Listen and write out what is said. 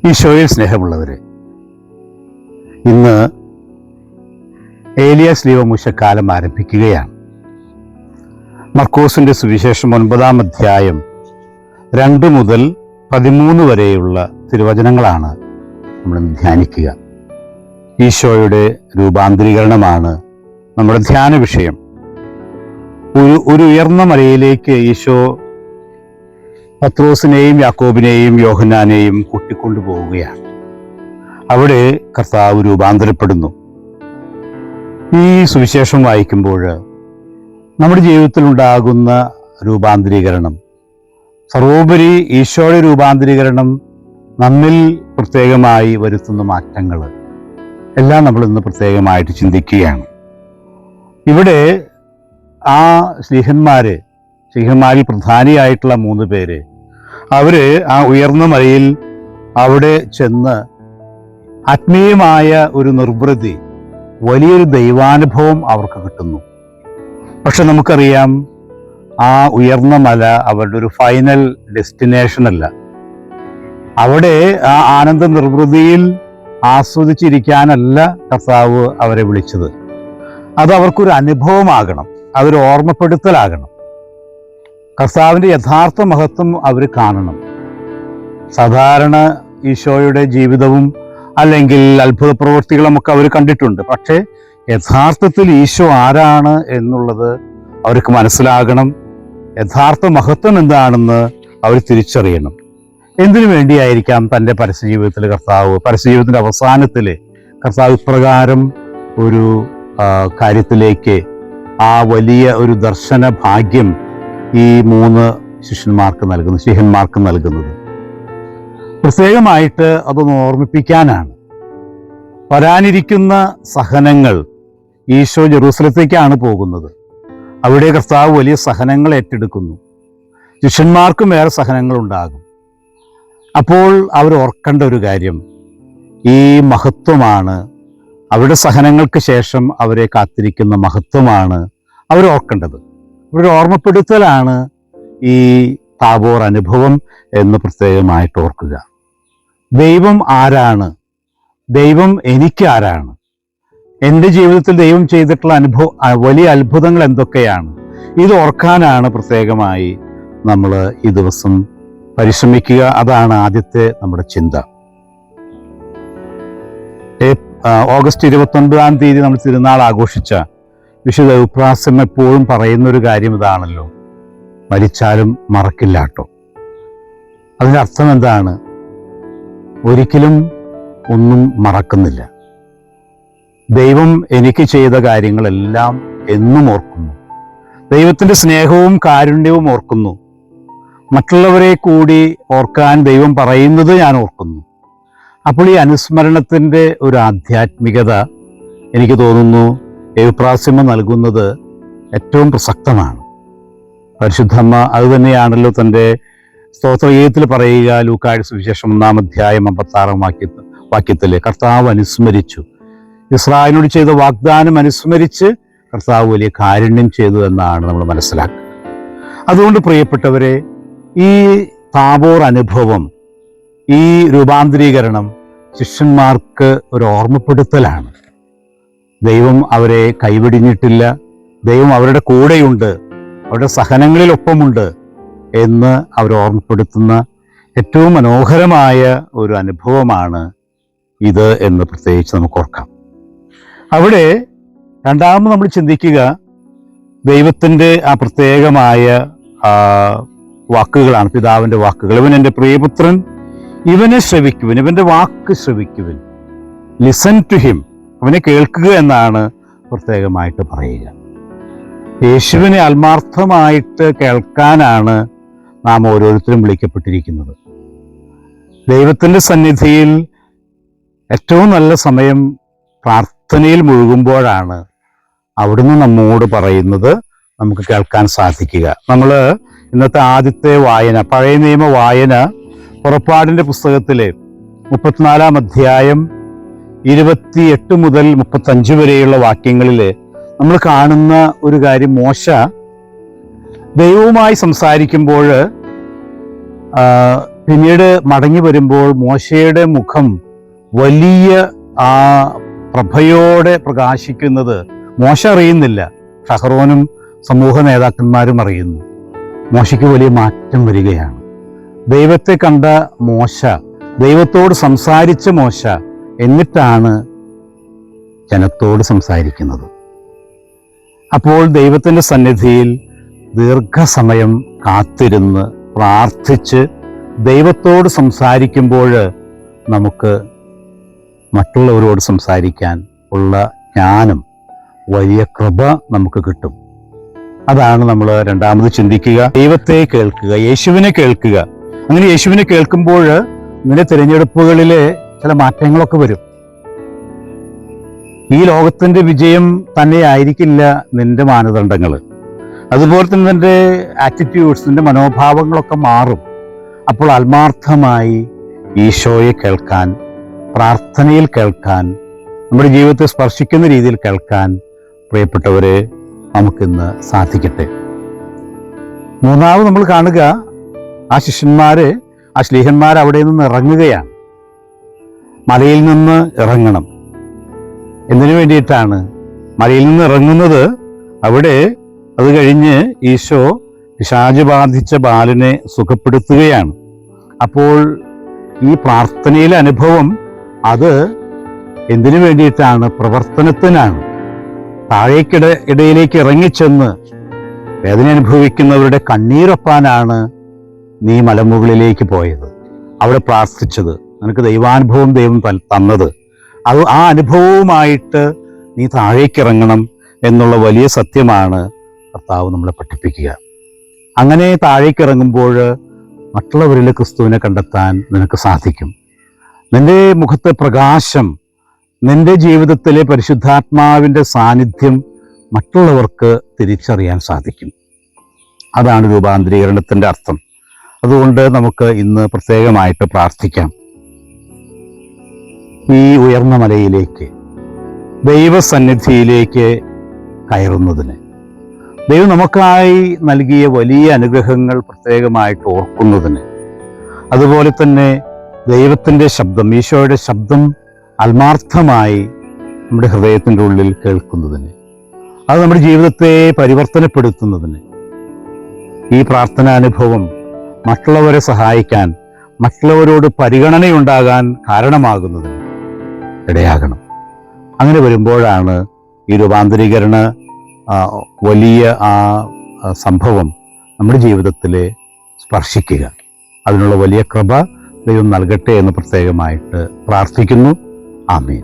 ഈശോയിൽ സ്നേഹമുള്ളവരെ, ഇന്ന് ഏലിയ ശ്ലീഹമൂശക്കാലം ആരംഭിക്കുകയാണ്. മർക്കോസിന്റെ സുവിശേഷം 9-ാം അധ്യായം 2 മുതൽ 13 വരെയുള്ള തിരുവചനങ്ങളാണ് നമ്മൾ ധ്യാനിക്കുക. ഈശോയുടെ രൂപാന്തരീകരണമാണ് നമ്മുടെ ധ്യാന വിഷയം. ഒരു ഉയർന്ന മലയിലേക്ക് ഈശോ പത്രോസിനെയും യാക്കോബിനെയും യോഹന്നാനെയും കൂട്ടിക്കൊണ്ടുപോവുകയാണ്. അവിടെ കർത്താവ് രൂപാന്തരപ്പെടുന്നു. ഈ സുവിശേഷം വായിക്കുമ്പോൾ നമ്മുടെ ജീവിതത്തിൽ ഉണ്ടാകുന്ന രൂപാന്തരീകരണം, സർവോപരി ഈശോയുടെ രൂപാന്തരീകരണം നമ്മിൽ പ്രത്യേകമായി വരുത്തുന്ന മാറ്റങ്ങൾ എല്ലാം നമ്മൾ ഇന്ന് പ്രത്യേകമായിട്ട് ചിന്തിക്കുകയാണ്. ഇവിടെ ആ ശ്ലീഹന്മാരിൽ പ്രധാനിയായിട്ടുള്ള 3 പേര് അവര് ആ ഉയർന്ന മലയിൽ അവിടെ ചെന്ന് ആത്മീയമായ ഒരു നിർവൃതി, വലിയൊരു ദൈവാനുഭവം അവർക്ക് കിട്ടുന്നു. പക്ഷെ നമുക്കറിയാം, ആ ഉയർന്ന മല അവരുടെ ഒരു ഫൈനൽ ഡെസ്റ്റിനേഷൻ അല്ല. അവിടെ ആ ആനന്ദ നിർവൃതിയിൽ ആസ്വദിച്ചിരിക്കാനല്ല കർത്താവ് അവരെ വിളിച്ചത്. അത് അവർക്കൊരു അനുഭവമാകണം, അതൊരു ഓർമ്മപ്പെടുത്തലാകണം. കർത്താവിൻ്റെ യഥാർത്ഥ മഹത്വം അവർ കാണണം. സാധാരണ ഈശോയുടെ ജീവിതവും അല്ലെങ്കിൽ അത്ഭുത പ്രവൃത്തികളുമൊക്കെ അവർ കണ്ടിട്ടുണ്ട്. പക്ഷേ യഥാർത്ഥത്തിൽ ഈശോ ആരാണ് എന്നുള്ളത് അവർക്ക് മനസ്സിലാകണം. യഥാർത്ഥ മഹത്വം എന്താണെന്ന് അവർ തിരിച്ചറിയണം. എന്തിനു വേണ്ടിയായിരിക്കാം തൻ്റെ പരസ്യജീവിതത്തിൽ പരസ്യജീവിതത്തിൻ്റെ അവസാനത്തിൽ കർത്താവ് ഇപ്രകാരം ഒരു കാര്യത്തിലേക്ക്, ആ വലിയ ഒരു ദർശന ഭാഗ്യം ഈ 3 ശ്ലീഹന്മാർക്ക് നൽകുന്നത്? പ്രത്യേകമായിട്ട് അതൊന്ന് ഓർമ്മിപ്പിക്കാനാണ്. വരാനിരിക്കുന്ന സഹനങ്ങൾ, ഈശോ ജെറൂസലത്തേക്കാണ് പോകുന്നത്. അവിടെ കർത്താവ് വലിയ സഹനങ്ങൾ ഏറ്റെടുക്കുന്നു. ശിഷ്യന്മാർക്കും വേറെ സഹനങ്ങൾ ഉണ്ടാകും. അപ്പോൾ അവർ ഓർക്കേണ്ട ഒരു കാര്യം, ഈ മഹത്വമാണ്, അവരുടെ സഹനങ്ങൾക്ക് ശേഷം അവരെ കാത്തിരിക്കുന്ന മഹത്വമാണ് അവർ ഓർക്കേണ്ടത്. ഒരു ഓർമ്മപ്പെടുത്തലാണ് ഈ താബോർ അനുഭവം എന്ന് പ്രത്യേകമായിട്ട് ഓർക്കുക. ദൈവം ആരാണ്? ദൈവം എനിക്കാരാണ്? എൻ്റെ ജീവിതത്തിൽ ദൈവം ചെയ്തിട്ടുള്ള വലിയ അത്ഭുതങ്ങൾ എന്തൊക്കെയാണ്? ഇത് ഓർക്കാനാണ് പ്രത്യേകമായി നമ്മൾ ഈ ദിവസം പരിശ്രമിക്കുക. അതാണ് ആദ്യത്തെ നമ്മുടെ ചിന്ത. ഓഗസ്റ്റ് 29-ാം തീയതി നമ്മൾ തിരുനാൾ ആഘോഷിച്ച വിശുദ്ധ എപ്രാസ്യം എപ്പോഴും പറയുന്നൊരു കാര്യം ഇതാണല്ലോ, മരിച്ചാലും മറക്കില്ല കേട്ടോ. അതിൻ്റെ അർത്ഥം എന്താണ്? ഒരിക്കലും ഒന്നും മറക്കുന്നില്ല. ദൈവം എനിക്ക് ചെയ്ത കാര്യങ്ങളെല്ലാം എന്നും ഓർക്കുന്നു. ദൈവത്തിൻ്റെ സ്നേഹവും കാരുണ്യവും ഓർക്കുന്നു. മറ്റുള്ളവരെ കൂടി ഓർക്കാൻ ദൈവം പറയുന്നത് ഞാൻ ഓർക്കുന്നു. അപ്പോൾ ഈ അനുസ്മരണത്തിൻ്റെ ഒരു ആധ്യാത്മികത എനിക്ക് തോന്നുന്നു എപ്രാസ്യമ നൽകുന്നത് ഏറ്റവും പ്രസക്തമാണ്. പരിശുദ്ധമ്മ അതുതന്നെയാണല്ലോ തൻ്റെ സ്തോത്രഗീതത്തിൽ പറയുക. ലൂക്കായുടെ സുവിശേഷം 1-ാം അധ്യായം 56-ാം വാക്യത്തിൽ കർത്താവ് അനുസ്മരിച്ചു, ഇസ്രായേലിനോട് ചെയ്ത വാഗ്ദാനം അനുസ്മരിച്ച് കർത്താവ് വലിയ കാരുണ്യം ചെയ്തു എന്നാണ് നമ്മൾ മനസ്സിലാക്കുക. അതുകൊണ്ട് പ്രിയപ്പെട്ടവരെ, ഈ താബോർ അനുഭവം, ഈ രൂപാന്തരീകരണം ശിഷ്യന്മാർക്ക് ഒരു ഓർമ്മപ്പെടുത്തലാണ്. ദൈവം അവരെ കൈവിടിഞ്ഞിട്ടില്ല, ദൈവം അവരുടെ കൂടെയുണ്ട്, അവരുടെ സഹനങ്ങളിലൊപ്പമുണ്ട് എന്ന് അവർ ഓർമ്മപ്പെടുത്തുന്ന ഏറ്റവും മനോഹരമായ ഒരു അനുഭവമാണ് ഇത് എന്ന് പ്രത്യേകിച്ച് നമുക്ക് ഓർക്കാം. അവിടെ രണ്ടാമത് നമ്മൾ ചിന്തിക്കുക ദൈവത്തിൻ്റെ ആ പ്രത്യേകമായ വാക്കുകളാണ്, പിതാവിൻ്റെ വാക്കുകൾ. ഇവൻ എൻ്റെ പ്രിയപുത്രൻ, ഇവനെ ശ്രവിക്കുവിൻ, ഇവൻ്റെ വാക്ക് ശ്രവിക്കുവിൻ. ലിസൺ ടു ഹിം, അവനെ കേൾക്കുക എന്നാണ് പ്രത്യേകമായിട്ട് പറയുക. യേശുവിനെ ആത്മാർത്ഥമായിട്ട് കേൾക്കാനാണ് നാം ഓരോരുത്തരും വിളിക്കപ്പെട്ടിരിക്കുന്നത്. ദൈവത്തിൻ്റെ സന്നിധിയിൽ ഏറ്റവും നല്ല സമയം പ്രാർത്ഥനയിൽ മുഴുകുമ്പോഴാണ് അവിടുന്ന് നമ്മോട് പറയുന്നത് നമുക്ക് കേൾക്കാൻ സാധിക്കുക. നമ്മൾ ഇന്നത്തെ ആദ്യത്തെ വായന, പഴയ നിയമ വായന, പുറപ്പാടിൻ്റെ പുസ്തകത്തിലെ 34-ാം അധ്യായം 28 മുതൽ 35 വരെയുള്ള വാക്യങ്ങളിൽ നമ്മൾ കാണുന്ന ഒരു കാര്യം, മോശ ദൈവവുമായി സംസാരിക്കുമ്പോൾ പിന്നീട് മടങ്ങി വരുമ്പോൾ മോശയുടെ മുഖം വലിയ ആ പ്രഭയോടെ പ്രകാശിക്കുന്നത് മോശ അറിയുന്നില്ല, ഷഹറോനും സമൂഹ നേതാക്കന്മാരും അറിയുന്നു. മോശയ്ക്ക് വലിയ മാറ്റം വരികയാണ്. ദൈവത്തെ കണ്ട മോശ, ദൈവത്തോട് സംസാരിച്ച മോശ, എന്നിട്ടാണ് ജനത്തോട് സംസാരിക്കുന്നത്. അപ്പോൾ ദൈവത്തിൻ്റെ സന്നിധിയിൽ ദീർഘസമയം കാത്തിരുന്ന് പ്രാർത്ഥിച്ച് ദൈവത്തോട് സംസാരിക്കുമ്പോൾ നമുക്ക് മറ്റുള്ളവരോട് സംസാരിക്കാൻ ഉള്ള ജ്ഞാനം, വലിയ കൃപ നമുക്ക് കിട്ടും. അതാണ് നമ്മൾ രണ്ടാമത് ചിന്തിക്കുക. ദൈവത്തെ കേൾക്കുക, യേശുവിനെ കേൾക്കുക. അങ്ങനെ യേശുവിനെ കേൾക്കുമ്പോൾ നിന്റെ തിരഞ്ഞെടുപ്പുകളിൽ ചില മാറ്റങ്ങളൊക്കെ വരും. ഈ ലോകത്തിൻ്റെ വിജയം തന്നെ ആയിരിക്കില്ല നിന്റെ മാനദണ്ഡങ്ങൾ. അതുപോലെ തന്നെ നിന്റെ ആറ്റിറ്റ്യൂഡ്സ്, നിന്റെ മനോഭാവങ്ങളൊക്കെ മാറും. അപ്പോൾ ആത്മാർത്ഥമായി ഈശോയെ കേൾക്കാൻ, പ്രാർത്ഥനയിൽ കേൾക്കാൻ, നമ്മുടെ ജീവിതത്തെ സ്പർശിക്കുന്ന രീതിയിൽ കേൾക്കാൻ പ്രിയപ്പെട്ടവരെ നമുക്കിന്ന് സാധിക്കട്ടെ. മൂന്നാമത് നമ്മൾ കാണുക, ആ ശിഷ്യന്മാര്, ആ ശ്ലീഹന്മാർ അവിടെ നിന്ന് ഇറങ്ങുകയാണ്. മലയിൽ നിന്ന് ഇറങ്ങണം. എന്തിനു വേണ്ടിയിട്ടാണ് മലയിൽ നിന്ന് ഇറങ്ങുന്നത്? അവിടെ അത് കഴിഞ്ഞ് ഈശോ പിശാച് ബാധിച്ച ബാലനെ സുഖപ്പെടുത്തുകയാണ്. അപ്പോൾ ഈ പ്രാർത്ഥനയിലെ അനുഭവം അത് എന്തിനു വേണ്ടിയിട്ടാണ്? പ്രവർത്തനത്തിനാണ്. ഇടയിലേക്ക് ഇറങ്ങിച്ചെന്ന് വേദന അനുഭവിക്കുന്നവരുടെ കണ്ണീരൊപ്പാനാണ് നീ മലമുകളിലേക്ക് പോയത്, അവിടെ പ്രാർത്ഥിച്ചത്, നിനക്ക് ദൈവാനുഭവം ദൈവം തന്നത്. അത് ആ അനുഭവവുമായിട്ട് നീ താഴേക്കിറങ്ങണം എന്നുള്ള വലിയ സത്യമാണ് കർത്താവ് നമ്മളെ പഠിപ്പിക്കുക. അങ്ങനെ താഴേക്കിറങ്ങുമ്പോൾ മറ്റുള്ളവരിൽ ക്രിസ്തുവിനെ കണ്ടെത്താൻ നിനക്ക് സാധിക്കും. നിന്റെ മുഖത്തെ പ്രകാശം, നിന്റെ ജീവിതത്തിലെ പരിശുദ്ധാത്മാവിൻ്റെ സാന്നിധ്യം മറ്റുള്ളവർക്ക് തിരിച്ചറിയാൻ സാധിക്കും. അതാണ് രൂപാന്തരീകരണത്തിൻ്റെ അർത്ഥം. അതുകൊണ്ട് നമുക്ക് ഇന്ന് പ്രത്യേകമായിട്ട് പ്രാർത്ഥിക്കാം. ഈ ഉയർന്ന മലയിലേക്ക്, ദൈവസന്നിധിയിലേക്ക് കയറുന്നതിന്, ദൈവം നമുക്കായി നൽകിയ വലിയ അനുഗ്രഹങ്ങൾ പ്രത്യേകമായിട്ട് ഓർക്കുന്നതിന്, അതുപോലെ തന്നെ ദൈവത്തിൻ്റെ ശബ്ദം, ഈശോയുടെ ശബ്ദം ആത്മാർത്ഥമായി നമ്മുടെ ഹൃദയത്തിൻ്റെ ഉള്ളിൽ കേൾക്കുന്നതിന്, അത് നമ്മുടെ ജീവിതത്തെ പരിവർത്തനപ്പെടുത്തുന്നതിന്, ഈ പ്രാർത്ഥനാനുഭവം മറ്റുള്ളവരെ സഹായിക്കാൻ, മറ്റുള്ളവരോട് പരിഗണനയുണ്ടാകാൻ കാരണമാകുന്നതിന് ഇടയാകണം. അങ്ങനെ വരുമ്പോഴാണ് ഈ രൂപാന്തരീകരണ വലിയ ആ സംഭവം നമ്മുടെ ജീവിതത്തിൽ സ്പർശിക്കുക. അതിനുള്ള വലിയ കൃപ ദൈവം നൽകട്ടെ എന്ന് പ്രത്യേകമായിട്ട് പ്രാർത്ഥിക്കുന്നു. ആമേൻ.